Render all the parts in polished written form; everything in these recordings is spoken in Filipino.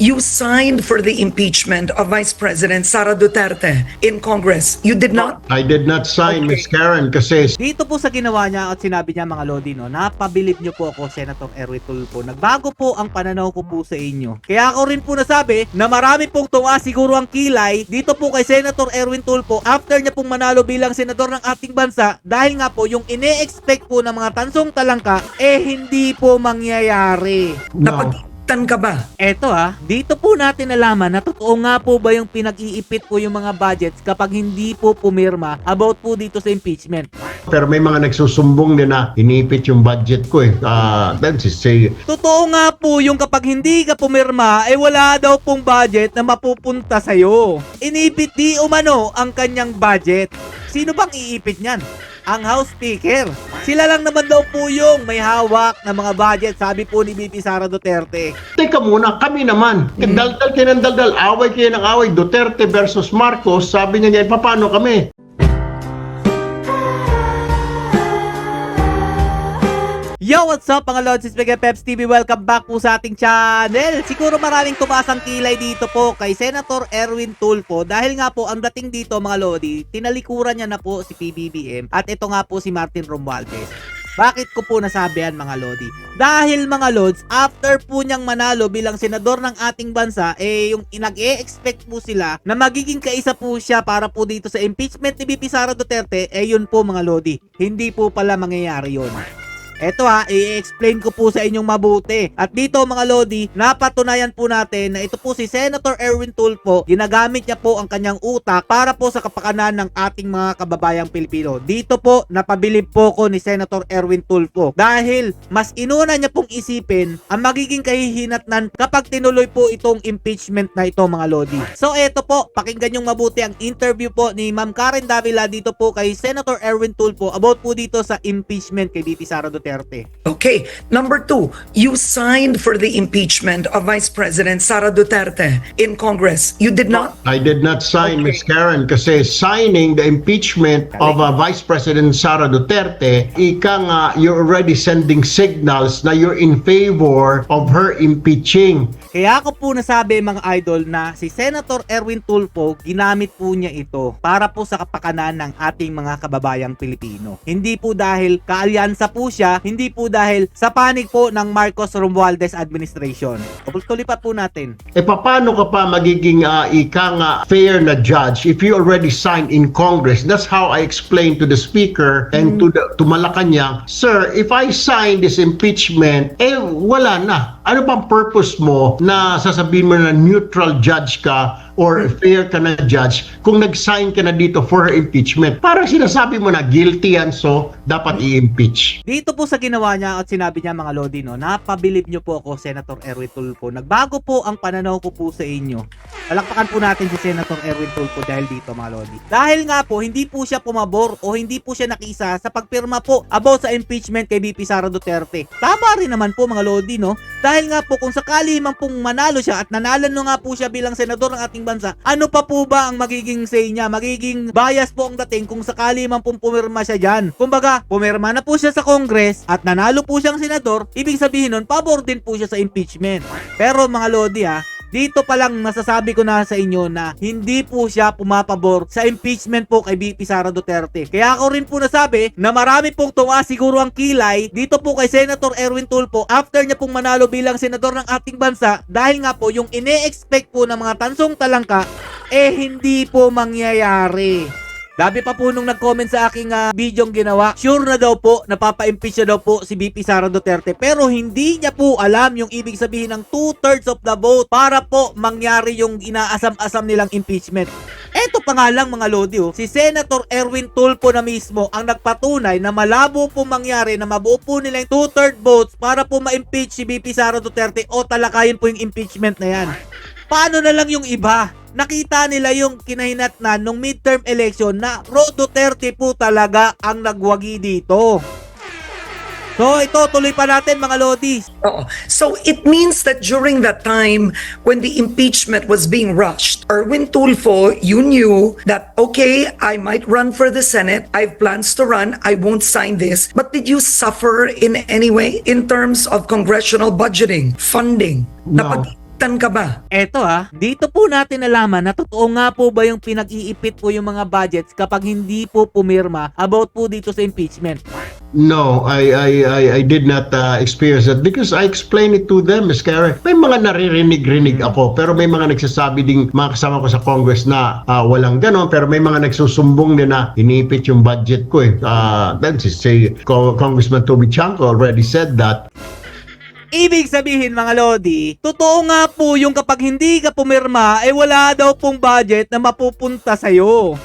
you signed for the impeachment of Vice President Sara Duterte in Congress. You did not? I did not sign, Okay. Miss Karen, kasi Dito po sa ginawa niya at sinabi niya mga Lodi, no, napabilib niyo po ako, Senator Erwin Tulfo. Nagbago po ang pananaw ko po sa inyo. Kaya ako rin po nasabi na marami pong tuwa siguro ang kilay dito po kay Senator Erwin Tulfo after niya pong manalo bilang senador ng ating bansa dahil nga po yung ine-expect po ng mga tansong talangka hindi po mangyayari. Napag-itan ka ba? Eto dito po natin nalaman na totoo nga po ba yung pinag-iipit po yung mga budgets kapag hindi po pumirma about po dito sa impeachment. pero may mga nagsusumbong din na inipit yung budget ko eh. Then say, Totoo nga po yung kapag hindi ka pumirma, wala daw pong budget na mapupunta sa'yo. Inipit di umano ang kanyang budget. Sino bang iipit niyan? Ang House Speaker. Sila lang naman daw po yung may hawak ng mga budget, sabi po ni VP Sara Duterte. teka muna, kami naman. Daldal kayo ng daldal, away kayo ng away. Duterte versus Marcos, sabi niya, paano kami? Yo, what's up mga Lods? It's Mega Peps TV. Welcome back po sa ating channel. Siguro maraming tumaas ang kilay dito po kay Senator Erwin Tulfo dahil nga po ang dating dito mga Lodi, tinalikuran niya na po si PBBM at ito nga po si Martin Romualdez. Bakit ko po nasabihan mga Lodi? Dahil mga Lods, after po niyang manalo bilang senador ng ating bansa, yung nag-e-expect po sila na magiging kaisa po siya para po dito sa impeachment ni VP Sara Duterte, yun po mga Lodi. Hindi po pala mangyayari yun. Eto i-explain ko po sa inyong mabuti. At dito mga Lodi, napatunayan po natin na ito po si Senator Erwin Tulfo, ginagamit niya po ang kanyang utak para po sa kapakanan ng ating mga kababayang Pilipino. Dito po, napabilib po ko ni Senator Erwin Tulfo dahil mas inuna niya pong isipin ang magiging kahihinatnan kapag tinuloy po itong impeachment na ito mga Lodi. So eto po, pakinggan yung mabuti ang interview po ni Ma'am Karen Davila dito po kay Senator Erwin Tulfo about po dito sa impeachment kay VP Sara Duterte. Okay. Number 2, you signed for the impeachment of Vice President Sara Duterte in Congress. You did not? I did not sign, Okay. Miss Karen, kasi signing the impeachment of Vice President Sara Duterte, ika nga, you're already sending signals na you're in favor of her impeaching. Kaya ako po nasabi mga idol na si Senator Erwin Tulfo, ginamit po niya ito para po sa kapakanan ng ating mga kababayang Pilipino. Hindi po dahil kaalyansa po siya, hindi po dahil sa panig po ng Marcos Romualdez administration. Tulipat po natin. Paano ka pa magiging ika nga fair na judge if you already signed in Congress? That's how I explained to the Speaker and to Malacanang, Sir, if I sign this impeachment, wala na. Ano pang purpose mo na sasabihin mo na neutral judge ka or fair ka na judge kung nag-sign ka na dito for her impeachment? Parang sinasabi mo na guilty yan, so dapat i-impeach. Dito po sa ginawa niya at sinabi niya mga Lodi, no, napabilib niyo po ako, Senator Erwin Tulfo. Nagbago po ang pananaw ko po sa inyo. Palakpakan po natin si Senator Erwin Tulfo dahil dito mga Lodi. Dahil nga po, hindi po siya pumabor o hindi po siya nakisa sa pagpirma po about sa impeachment kay VP Sara Duterte. Tama rin naman po mga Lodi, no? Dahil nga po kung sakali man pong manalo siya at nanalo nga po siya bilang senador ng ating bansa, ano pa po ba ang magiging say niya? Magiging bias po ang dating kung sakali man pong pumirma siya dyan. Kumbaga, pumirma na po siya sa Congress at nanalo po siyang senador, ibig sabihin nun, pabor din po siya sa impeachment. Pero mga Lodi dito pa lang nasasabi ko na sa inyo na hindi po siya pumapabor sa impeachment po kay VP Sara Duterte. Kaya ako rin po nasabi na marami pong tuwa siguro ang kilay dito po kay Senator Erwin Tulfo after niya pong manalo bilang senador ng ating bansa dahil nga po yung ine-expect po ng mga tansong talangka hindi po mangyayari. Dabi pa po nung nag-comment sa aking bidyong ginawa, sure na daw po, napapa-impeach na daw po si VP Sara Duterte. Pero hindi niya po alam yung ibig sabihin ng 2/3 of the vote para po mangyari yung inaasam-asam nilang impeachment. Eto pa nga lang mga Lodi, si Senator Erwin Tulfo na mismo ang nagpatunay na malabo po mangyari na mabuo po nila yung 2/3 votes para po ma-impeach si VP Sara Duterte o talakayin po yung impeachment na yan. Paano na lang yung iba? Nakita nila yung kinahinatnan nung midterm election na pro Duterte po talaga ang nagwagi dito. So ito, tuloy pa natin mga Lodi. So it means that during that time when the impeachment was being rushed, Erwin Tulfo, you knew that, okay, I might run for the Senate. I have plans to run. I won't sign this. But did you suffer in any way in terms of congressional budgeting, funding? No. nasasaktan ka ba? Eto dito po natin nalaman na totoo nga po ba yung pinag-iipit po yung mga budgets kapag hindi po pumirma about po dito sa impeachment. No, I did not experience that because I explained it to them, Ms. Karen. May mga naririnig-rinig ako, pero may mga nagsasabi ding mga kasama ko sa Congress na walang ganon, pero may mga nagsusumbong din na inipit yung budget ko Then si Congressman Toby Chanco already said that. Ibig sabihin mga Lodi, totoo nga po yung kapag hindi ka pumirma, wala daw pong budget na mapupunta sa'yo.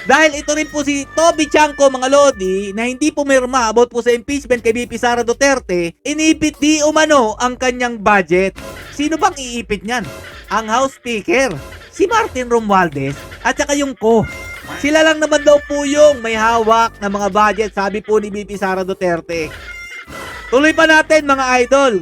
Dahil ito rin po si Toby Chanco mga Lodi na hindi pumirma about po sa impeachment kay VP Sara Duterte, inipit di umano ang kanyang budget. Sino bang iipit niyan? Ang House Speaker, si Martin Romualdez at saka yung ko. Sila lang naman daw po yung may hawak na mga budget, sabi po ni VP Sara Duterte. Tuloy pa natin mga idol.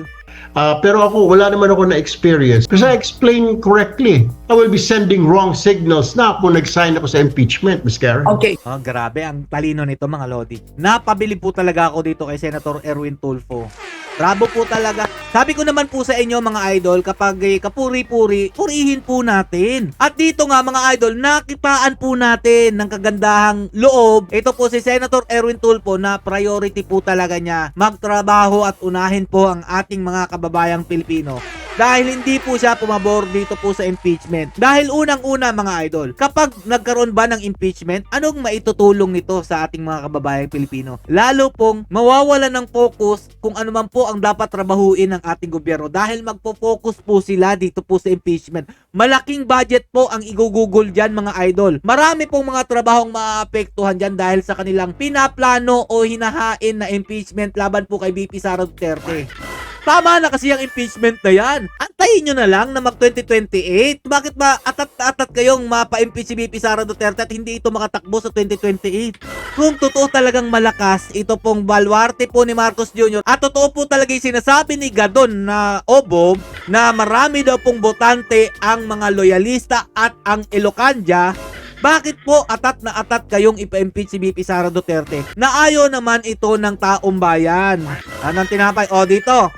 Pero ako, wala naman ako na-experience. Kasi I explained correctly. I will be sending wrong signals na kung nag-sign ako sa impeachment, Ms. Karen. Okay. Oh, grabe, ang talino nito mga Lodi. Napabilib po talaga ako dito kay Senator Erwin Tulfo. Bravo po talaga. Sabi ko naman po sa inyo mga idol, kapag kapuri-puri, purihin po natin. At dito nga mga idol, nakitaan po natin ng kagandahang loob. Ito po si Senator Erwin Tulfo na priority po talaga niya magtrabaho at unahin po ang ating mga kababayang Pilipino. Dahil hindi po siya pumabor dito po sa impeachment. Dahil unang-una mga idol, kapag nagkaroon ba ng impeachment, anong maitutulong nito sa ating mga kababayang Pilipino? Lalo pong mawawala ng focus kung ano man po ang dapat trabahuin ng ating gobyerno dahil magpo-focus po sila dito po sa impeachment. Malaking budget po ang igugugol dyan mga idol. Marami pong mga trabahong maapektuhan dyan dahil sa kanilang pinaplano o hinahain na impeachment laban po kay VP Sara Duterte. Tama na kasi ang impeachment na yan. Antayin nyo na lang na mag-2028. Bakit ba atat kayong mapa-impeach si VP Sara Duterte at hindi ito makatakbo sa 2028? Kung totoo talagang malakas, ito pong baluarte po ni Marcos Jr. At totoo po talaga yung sinasabi ni Gadon na Obob na marami daw pong botante ang mga loyalista at ang Ilocanja. Bakit po atat na atat kayong ipa-impeach si VP Sara Duterte na ayaw naman ito ng taong bayan? Anong tinapay? O dito,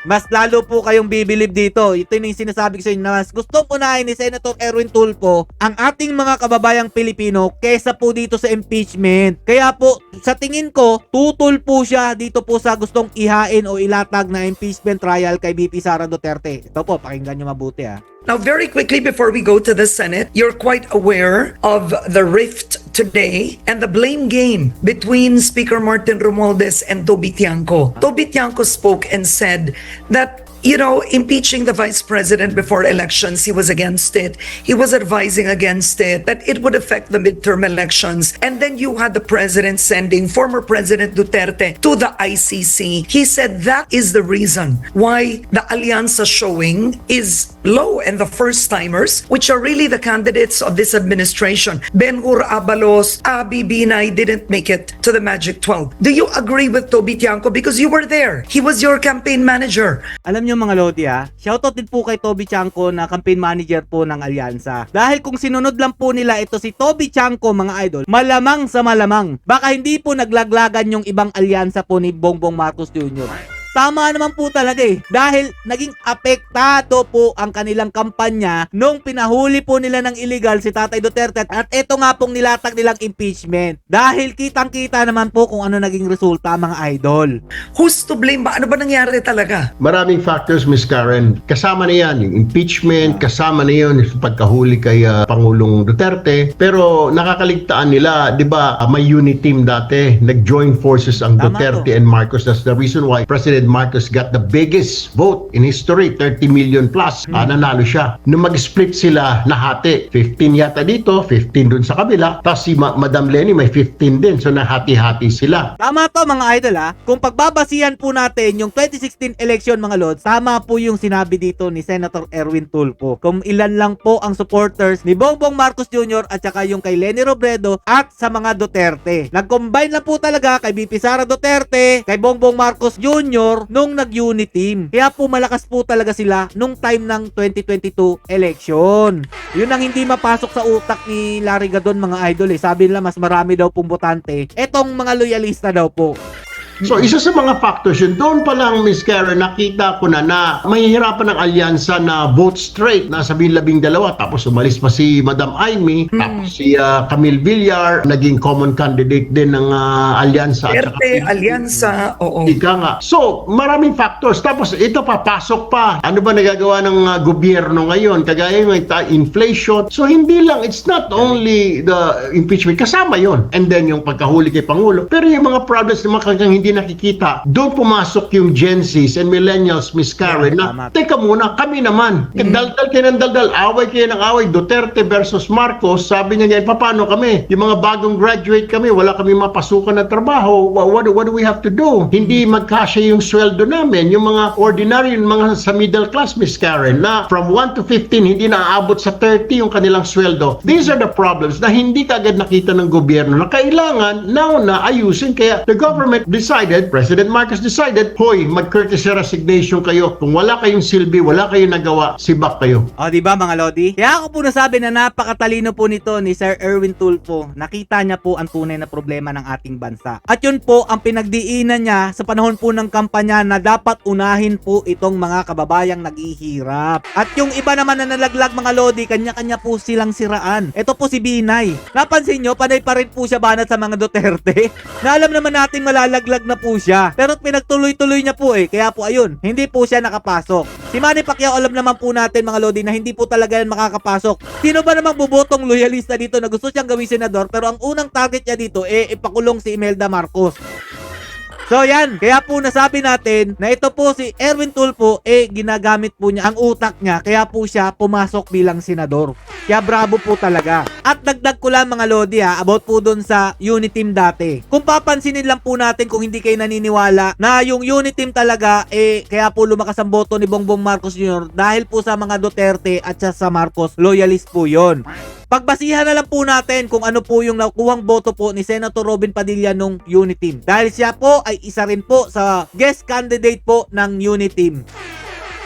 mas lalo po kayong bibilib dito. Ito yung sinasabi ko sa inyo na mas gusto unahin ni Senator Erwin Tulfo ang ating mga kababayang Pilipino kesa po dito sa impeachment. Kaya po, sa tingin ko, tutol po siya dito po sa gustong ihain o ilatag na impeachment trial kay VP Sara Duterte. Ito po, pakinggan nyo mabuti Now, very quickly before we go to the Senate, you're quite aware of the rift today and the blame game between Speaker Martin Romualdez and Toby Tiangco. Toby Tiangco spoke and said that, you know, impeaching the vice president before elections, he was against it. He was advising against it, that it would affect the midterm elections. And then you had the president sending former President Duterte to the ICC. He said that is the reason why the Alianza showing is low, and the first-timers, which are really the candidates of this administration, Ben-Hur Abalos, Abi Binay, didn't make it to the Magic 12. Do you agree with Toby Tiangco? Because you were there. He was your campaign manager. Alam nyo mga Lodi shoutout din po kay Toby Tiangco na campaign manager po ng Alyansa. Dahil kung sinunod lang po nila ito si Toby Tiangco mga idol, malamang sa malamang, baka hindi po naglaglagan yung ibang alyansa po ni Bongbong Marcos Jr. Tama naman po talaga dahil naging apektado po ang kanilang kampanya nung pinahuli po nila ng illegal si Tatay Duterte at eto nga pong nilatag nilang impeachment. Dahil kitang-kita naman po kung ano naging resulta mga idol. Who's to blame ba? Ano ba nangyari talaga? Maraming factors, Ms. Karen. Kasama na yan, yung impeachment, kasama na yun yung pagkahuli kay Pangulong Duterte. Pero nakakaligtaan nila, di ba, may unit team dati. Nag-join forces ang Tama Duterte to. and Marcos. That's the reason why President Marcos got the biggest vote in history, 30 million plus. Nanalo siya. Nung mag-split sila, nahati. 15 yata dito, 15 dun sa kabila. Tapos si Madam Lenny may 15 din. So nahati-hati sila. Tama to mga idol Kung pagbabasihan po natin yung 2016 election mga lods, tama po yung sinabi dito ni Senator Erwin Tulfo. Kung ilan lang po ang supporters ni Bongbong Marcos Jr. at saka yung kay Leni Robredo at sa mga Duterte. Nag-combine lang po talaga kay VP Sara Duterte, kay Bongbong Marcos Jr. nung nag-unit team. Kaya po malakas po talaga sila nung time ng 2022 election. Yun ang hindi mapasok sa utak ni Larry Gadon mga idol Sabi nila mas marami daw pong botante. Etong mga loyalista daw po. So isa sa mga factors yun, doon pa lang Miss Karen, nakita ko na mahihirapan ng alyansa na vote straight, na sabihin 12, tapos umalis pa si Madam Amy, tapos si Camille Villar, naging common candidate din ng alyansa. At saka Duterte, alyansa, oo. ika nga. So, maraming factors. Tapos, ito papasok pa. Ano ba nagagawa ng gobyerno ngayon? Kagaya ng inflation. So, hindi lang, it's not only the impeachment. Kasama yon. And then, yung pagkahuli kay Pangulo. Pero yung mga problems na kanyang hindi nakikita, doon pumasok yung Gen Zs and Millennials, Miss Karen, na, tama. teka muna, kami naman. Daldal kayo ng daldal. Away kayo ng away. Duterte versus Marcos. Sabi niya ngayon, paano kami? Yung mga bagong graduate kami, wala kami mapasukan na trabaho. What do we have to do? Hindi magkasya yung sweldo namin. Yung mga ordinary, yung mga sa middle class, Miss Karen, na from 1 to 15, hindi na aabot sa 30 yung kanilang sweldo. These are the problems na hindi kaagad nakita ng gobyerno na kailangan now na ayusin. Kaya the government decided, President Marcos decided, hoy, mag-courtesy resignation kayo. Kung wala kayong silbi, wala kayong nagawa, sibak kayo. O, di ba mga Lodi? Kaya ako po nasabi na napakatalino po nito ni Sir Erwin Tulfo. Nakita niya po ang tunay na problema ng ating bansa. At yun po ang pinagdiinan niya sa panahon po ng kampanya na dapat unahin po itong mga kababayang naghihirap. At yung iba naman na nalaglag mga Lodi, kanya-kanya po silang siraan. Ito po si Binay. Napansin nyo, panay pa rin po siya banat sa mga Duterte. Na alam naman natin malalaglag na po siya. Pero pinagtuloy-tuloy niya po kaya po ayun, hindi po siya nakapasok. Si Manny Pacquiao, alam naman po natin mga Lodi na hindi po talaga yan makakapasok. Sino ba namang bubotong loyalista dito na gusto siyang gawing senador pero ang unang target niya dito ipakulong si Imelda Marcos. So yan, kaya po nasabi natin na ito po si Erwin Tulfo ginagamit po niya ang utak niya kaya po siya pumasok bilang senador. Kaya bravo po talaga. At dagdag ko lang mga Lodi about po dun sa Uniteam dati. Kung papansinin lang po natin kung hindi kayo naniniwala na yung Uniteam talaga kaya po lumakas ang boto ni Bongbong Marcos Jr. dahil po sa mga Duterte at sa Marcos loyalist po yon. Pagbasihan na lang po natin kung ano po yung nakuhang boto po ni Senator Robin Padilla nung Uniteam. Dahil siya po ay isa rin po sa guest candidate po ng Uniteam.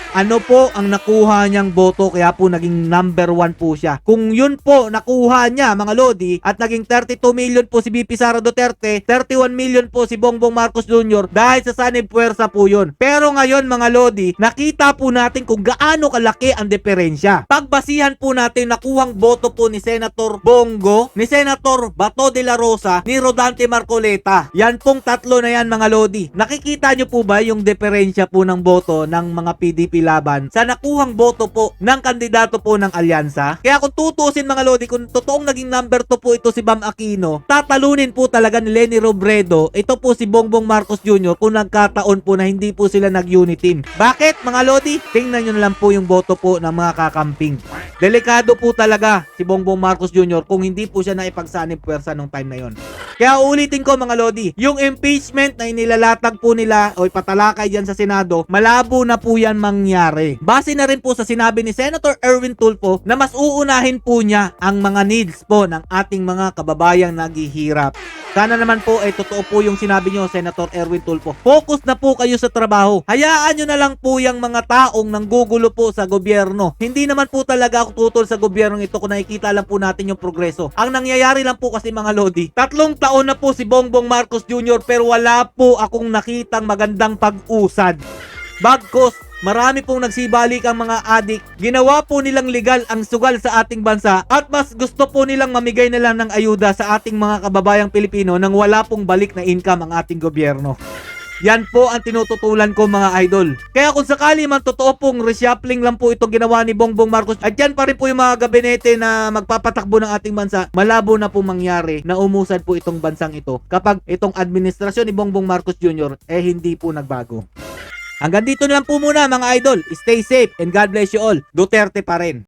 Ano po ang nakuha niyang boto kaya po naging number 1 po siya. Kung yun po nakuha niya mga Lodi at naging 32 million po si BP Sara Duterte, 31 million po si Bongbong Marcos Jr. dahil sa sanib puwersa po yun. Pero ngayon mga Lodi, nakita po natin kung gaano kalaki ang diferensya. Pagbasihan po natin nakuhang boto po ni Senator Bongo, ni Senator Bato de la Rosa, ni Rodante Marcoleta. Yan pong tatlo na yan mga Lodi. Nakikita nyo po ba yung diferensya po ng boto ng mga PDP laban sa nakuhang boto po ng kandidato po ng alyansa? Kaya kung tutusin mga Lodi, kung totoong naging number 2 po ito si Bam Aquino, tatalunin po talaga ni Leni Robredo ito po si Bongbong Marcos Jr. kung nagkataon po na hindi po sila nag-Uniteam. Bakit mga Lodi? Tingnan nyo na lang po yung boto po ng mga kakamping. Delikado po talaga si Bongbong Marcos Jr. kung hindi po siya naipagsanib puwersa nung time na yon. Kaya ulitin ko mga Lodi, yung impeachment na inilalatag po nila o ipatalakay dyan sa Senado, malabo na po yan mangyari. Base na rin po sa sinabi ni Senator Erwin Tulfo na mas uunahin po niya ang mga needs po ng ating mga kababayang naghihirap. Sana naman po totoo po yung sinabi nyo, Senator Erwin Tulfo. Focus na po kayo sa trabaho. Hayaan nyo na lang po yung mga taong nanggugulo po sa gobyerno. Hindi naman po talaga ako tutol sa gobyernong ito kung nakikita lang po natin yung progreso. Ang nangyayari lang po kasi mga Lodi, 3 taon na po si Bongbong Marcos Jr. pero wala po akong nakitang magandang pag-usad. Bagkos, marami pong nagsibalik ang mga adik. Ginawa po nilang legal ang sugal sa ating bansa at mas gusto po nilang mamigay na lang ng ayuda sa ating mga kababayang Pilipino nang wala pong balik na income ang ating gobyerno. Yan po ang tinututulan ko mga idol. Kaya kung sakali man totoo pong reshuffling lang po itong ginawa ni Bongbong Marcos at yan pa rin po yung mga gabinete na magpapatakbo ng ating bansa, malabo na po mangyari na umusad po itong bansang ito kapag itong administrasyon ni Bongbong Marcos Jr. hindi po nagbago. Hanggang dito na lang po muna mga idol. Stay safe and God bless you all. Duterte pa rin.